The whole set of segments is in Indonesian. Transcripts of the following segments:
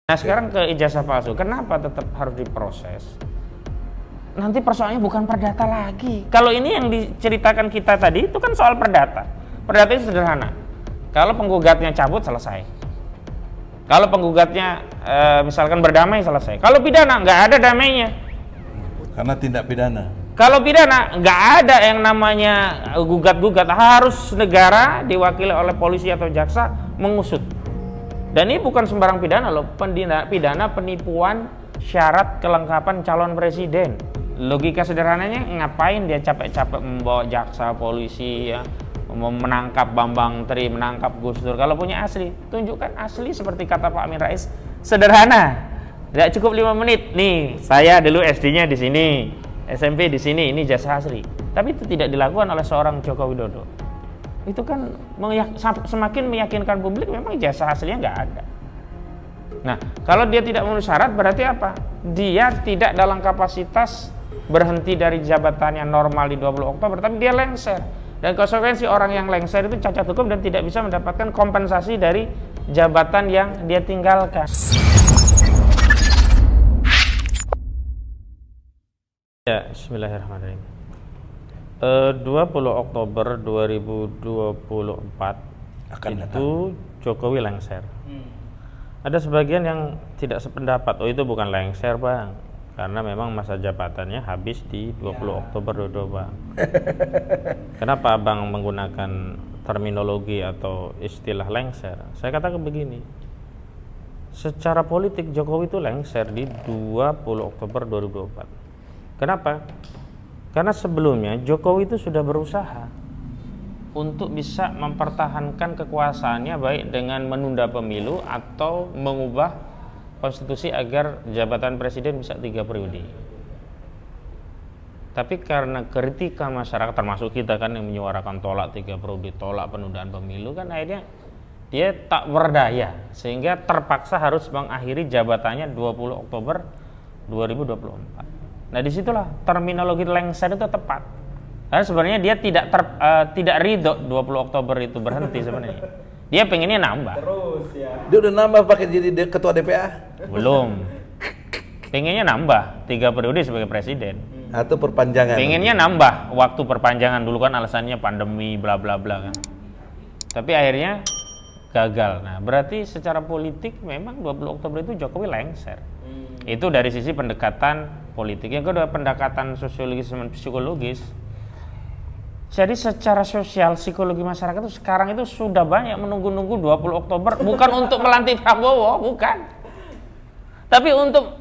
Nah sekarang ke ijazah palsu, kenapa tetap harus diproses? Nanti persoalannya bukan perdata lagi. Kalau ini yang diceritakan kita tadi itu kan soal perdata. Perdata itu sederhana. Kalau penggugatnya cabut selesai. Kalau penggugatnya misalkan berdamai selesai. Kalau pidana nggak ada damainya. Karena tindak pidana. Kalau pidana nggak ada yang namanya gugat-gugat, harus negara diwakili oleh polisi atau jaksa mengusut. Dan ini bukan sembarang pidana loh, pidana penipuan syarat kelengkapan calon presiden. Logika sederhananya, ngapain dia capek-capek membawa jaksa, polisi, ya, menangkap Bambang Tri, menangkap Gus Dur. Kalau punya asli, tunjukkan asli seperti kata Pak Amin Rais. Sederhana, tidak cukup 5 menit. Nih, saya dulu SD-nya di sini, SMP di sini, ini jasa asli. Tapi itu tidak dilakukan oleh seorang Joko Widodo. Itu kan semakin meyakinkan publik memang jasa aslinya nggak ada. Nah, kalau dia tidak memenuhi syarat berarti apa? Dia tidak dalam kapasitas berhenti dari jabatannya normal di 20 Oktober, tapi dia lengser. Dan konsekuensi orang yang lengser itu cacat hukum dan tidak bisa mendapatkan kompensasi dari jabatan yang dia tinggalkan. Ya, bismillahirrahmanirrahim. 20 Oktober 2024 itu Jokowi lengser. Ada sebagian yang tidak sependapat, oh itu bukan lengser bang, karena memang masa jabatannya habis di 20 Oktober 2022. Kenapa abang menggunakan terminologi atau istilah lengser? Saya katakan begini, secara politik Jokowi itu lengser di 20 Oktober 2024. Kenapa? Karena sebelumnya Jokowi itu sudah berusaha untuk bisa mempertahankan kekuasaannya baik dengan menunda pemilu atau mengubah konstitusi agar jabatan presiden bisa 3 periode. Tapi karena kritikan masyarakat termasuk kita kan yang menyuarakan tolak 3 periode, tolak penundaan pemilu, kan akhirnya dia tak berdaya sehingga terpaksa harus mengakhiri jabatannya 20 Oktober 2024. Nah disitulah terminologi lengser itu tepat. Karena sebenarnya dia tidak ridho 20 Oktober itu berhenti sebenarnya. Dia pengennya nambah. Terus ya. Dia udah nambah pakai jadi ketua DPA? Belum. Pengennya nambah 3 periode sebagai presiden. Atau perpanjangan? Pengennya nambah waktu perpanjangan, dulu kan alasannya pandemi bla bla bla kan. Tapi akhirnya gagal. Nah berarti secara politik memang 20 Oktober itu Jokowi lengser. Itu dari sisi pendekatan politik. Yang kedua pendekatan sosiologis dan psikologis. Jadi secara sosial psikologi masyarakat itu sekarang itu sudah banyak menunggu-nunggu 20 Oktober bukan untuk melantik Prabowo, bukan. Tapi untuk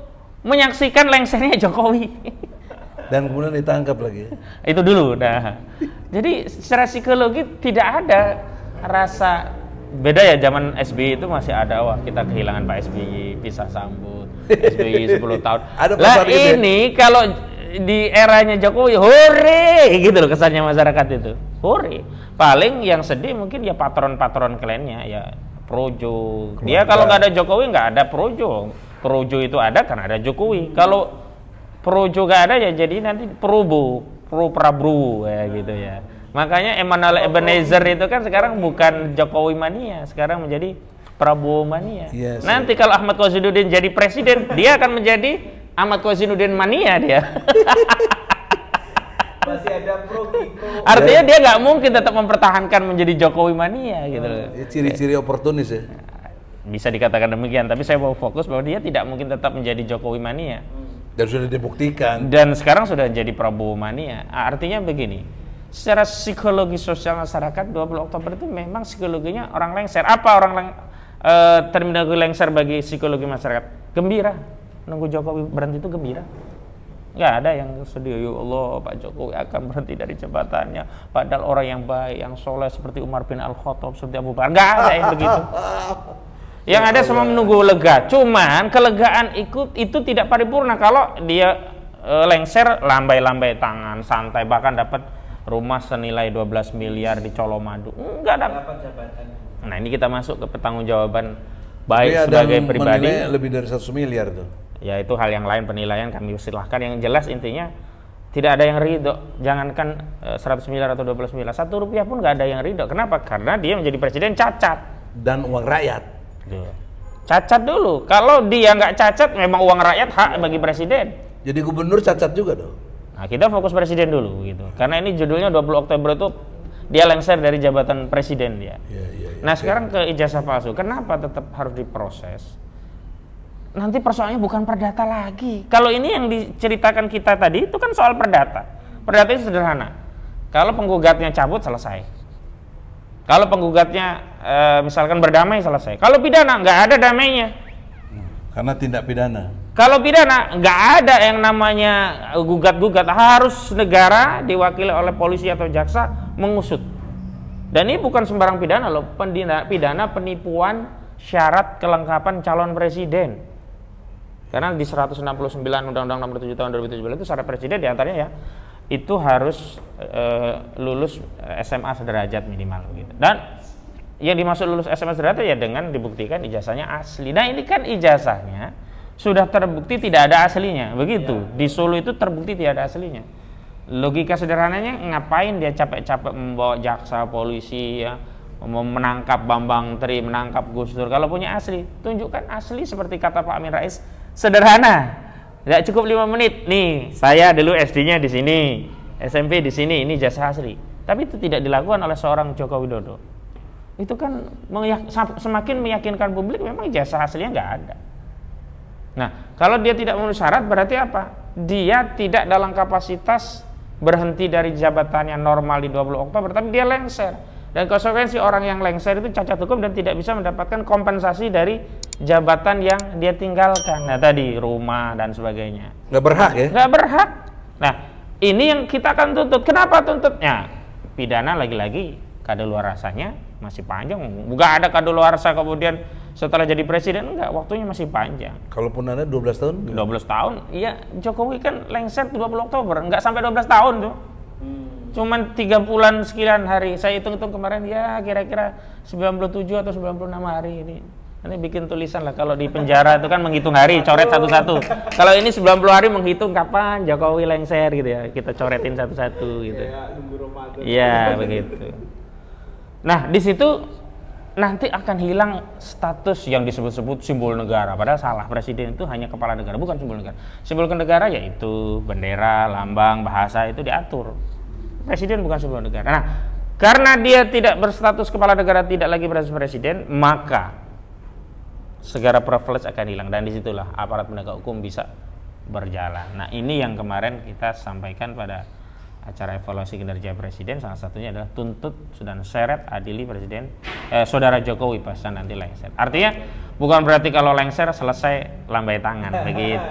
menyaksikan lengsernya Jokowi. Dan kemudian ditangkap lagi. Itu dulu. Nah. Jadi secara psikologi tidak ada rasa beda ya, zaman SBY itu masih ada, wah kita kehilangan Pak SBY, pisah sambut, SBY 10 tahun. Lah ini kalau di eranya Jokowi, hore gitu loh kesannya masyarakat itu, hore. Paling yang sedih mungkin ya patron-patron kliennya, ya Projo. Dia kalau nggak ada Jokowi nggak ada Projo. Projo itu ada karena ada Jokowi. Kalau Projo nggak ada ya jadi nanti Pro Prabowo ya gitu ya. Makanya Emmanuel Ebenezer itu kan sekarang bukan Jokowi mania, sekarang menjadi Prabowo mania. Yes, nanti kalau Ahmad Koizzuddin jadi presiden, dia akan menjadi Ahmad Koizzuddin mania dia. Masih ada pro. Artinya dia nggak mungkin tetap mempertahankan menjadi Jokowi mania gitu loh. Ciri-ciri oportunis ya. Bisa dikatakan demikian, tapi saya mau fokus bahwa dia tidak mungkin tetap menjadi Jokowi mania. Dan sudah dibuktikan. Dan sekarang sudah jadi Prabowo mania. Artinya begini. Secara psikologi sosial masyarakat 20 Oktober itu memang psikologinya orang lengser. Apa terminologi lengser bagi psikologi masyarakat? Gembira. Nunggu Jokowi berhenti itu gembira. Nggak ada yang sedih, ya Allah Pak Jokowi akan berhenti dari jabatannya. Padahal orang yang baik, yang soleh seperti Umar bin Al-Khattab, seperti Abu Bakar. Nggak ada yang begitu. Yang ada semua menunggu lega. Cuman kelegaan itu tidak paripurna kalau dia lengser, lambai-lambai tangan, santai, bahkan dapat rumah senilai 12 miliar di Colomadu. Enggak dapat jabatan. Nah, ini kita masuk ke pertanggungjawaban baik sebagai pribadi. Lebih dari 1 miliar tuh. Ya itu hal yang lain, penilaian kami silahkan. Yang jelas intinya tidak ada yang ridho. Jangankan 100 miliar atau 12 miliar, 1 rupiah pun nggak ada yang ridho. Kenapa? Karena dia menjadi presiden cacat. Dan uang rakyat. Cacat dulu. Kalau dia nggak cacat, memang uang rakyat hak bagi presiden. Jadi gubernur cacat juga dong. Nah, kita fokus presiden dulu gitu. Karena ini judulnya 20 Oktober itu dia lengser dari jabatan presiden dia. Nah, sekarang ke ijazah palsu. Kenapa tetap harus diproses? Nanti persoalannya bukan perdata lagi. Kalau ini yang diceritakan kita tadi itu kan soal perdata. Perdata itu sederhana. Kalau penggugatnya cabut, selesai. Kalau penggugatnya misalkan berdamai, selesai. Kalau pidana nggak ada damainya. Karena tindak pidana. Kalau pidana nggak ada yang namanya gugat-gugat, harus negara diwakili oleh polisi atau jaksa mengusut. Dan ini bukan sembarang pidana loh, pidana penipuan syarat kelengkapan calon presiden. Karena di 169 Undang-Undang Nomor 7 Tahun 2017 itu syarat presiden diantaranya ya itu harus lulus SMA sederajat minimal gitu. Dan yang dimaksud lulus SMA sederajat ya dengan dibuktikan ijazahnya asli. Nah ini kan ijazahnya sudah terbukti tidak ada aslinya, begitu. Di Solo itu terbukti tidak ada aslinya. Logika sederhananya ngapain dia capek-capek membawa jaksa, polisi ya, menangkap Bambang Tri, menangkap Gus Dur. Kalau punya asli, tunjukkan asli seperti kata Pak Amin Rais, sederhana. Tidak cukup 5 menit. Nih, saya dulu SD-nya di sini, SMP di sini, ini jasa asli. Tapi itu tidak dilakukan oleh seorang Joko Widodo. Itu kan semakin meyakinkan publik memang jasa aslinya nggak ada. Nah, kalau dia tidak memenuhi syarat berarti apa? Dia tidak dalam kapasitas berhenti dari jabatannya normal di 20 Oktober, tapi dia lengser. Dan konsekuensi orang yang lengser itu cacat hukum dan tidak bisa mendapatkan kompensasi dari jabatan yang dia tinggalkan. Nah tadi rumah dan sebagainya. Nggak berhak ya? Nggak berhak. Nah ini yang kita akan tuntut. Kenapa tuntutnya? Pidana lagi-lagi kadaluarsanya masih panjang. Nggak ada kadaluarsa kemudian setelah jadi presiden, enggak, waktunya masih panjang. Kalaupun ada 12 tahun? 12 tahun? Iya, Jokowi kan lengser 20 Oktober, nggak sampai 12 tahun tuh. Cuman 3 bulan sekian hari. Saya hitung-hitung kemarin ya kira-kira 97 atau 96 hari ini. Ini bikin tulisan lah, kalau di penjara itu kan menghitung hari, coret satu-satu. Kalau ini 90 hari menghitung kapan Jokowi lengser gitu ya. Kita coretin satu-satu gitu. Iya, begitu. Nah, di situ nanti akan hilang status yang disebut-sebut simbol negara. Padahal salah, presiden itu hanya kepala negara, bukan simbol negara. Simbol negara yaitu bendera, lambang, bahasa itu diatur. Presiden bukan simbol negara. Nah, karena dia tidak berstatus kepala negara, tidak lagi berstatus presiden, maka segala privilege akan hilang dan disitulah aparat penegak hukum bisa berjalan. Nah, ini yang kemarin kita sampaikan pada acara evaluasi kinerja presiden, salah satunya adalah tuntut dan seret adili presiden saudara Jokowi pasca nanti lengser. Artinya bukan berarti kalau lengser selesai lambai tangan begitu.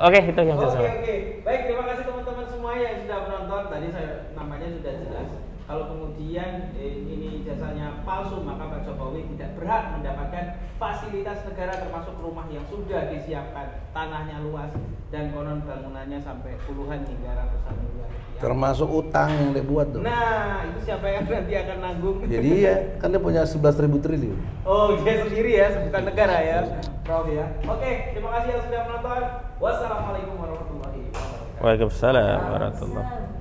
Oke, itu yang saya sampaikan. Oke. Baik, terima kasih teman-teman semua yang sudah menonton. Tadi saya namanya sudah jelas. Kalau kemudian ini jasanya palsu, maka Pak Jokowi tidak berhak mendapatkan fasilitas negara termasuk rumah yang sudah disiapkan, tanahnya luas dan konon bangunannya sampai puluhan hingga ratusan miliar. Termasuk utang yang dia buat tuh. Nah, itu siapa yang nanti akan nanggung? Jadi ya, kan dia punya 11.000 triliun. Oh, dia sendiri ya, sebutan negara ya, Prof ya. Oke, terima kasih yang sudah menonton. Wassalamualaikum warahmatullahi wabarakatuh. Waalaikumsalam warahmatullahi wabarakatuh.